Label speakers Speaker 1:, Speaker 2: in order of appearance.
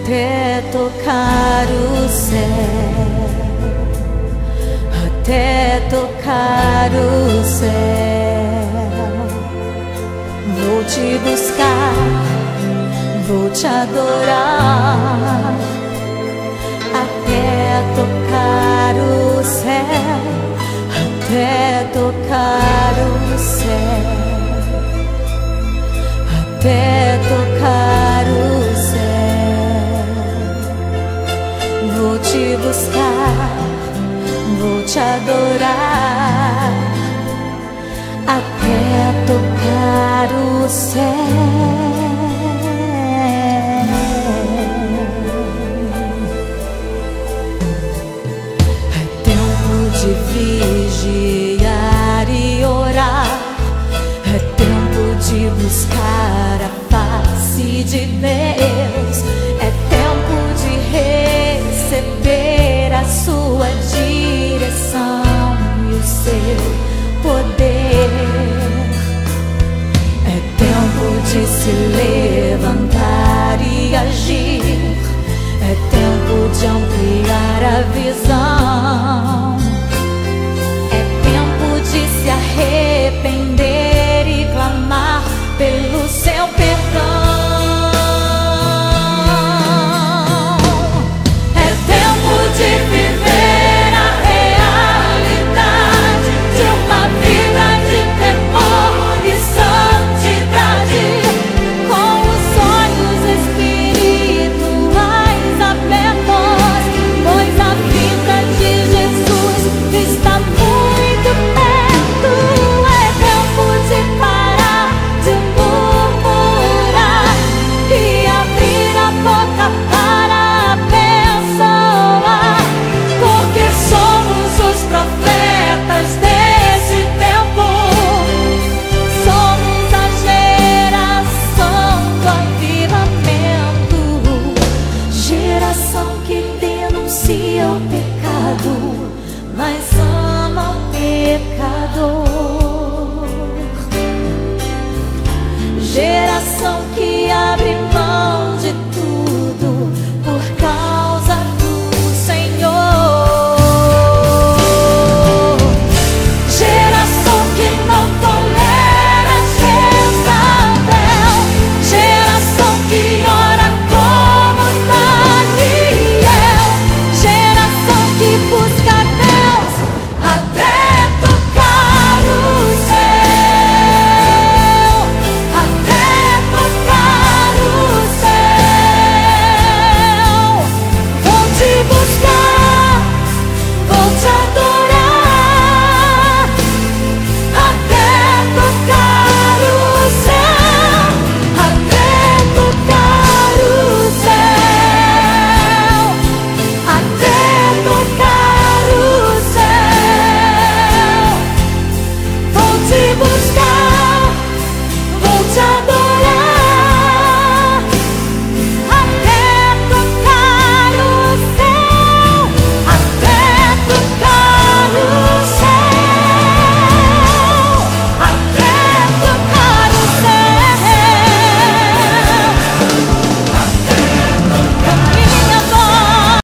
Speaker 1: até tocar o céu, até tocar o céu. Vou te buscar, vou te adorar, até tocar o céu, até tocar o céu, até tocar o céu. Vou te buscar, vou te adorar, até tocar o céu. É tempo de vigiar e orar, é tempo de buscar a face de Deus, é tempo de receber a sua direção e o seu poder. É tempo de se levantar e agir, é tempo de ampliar a visão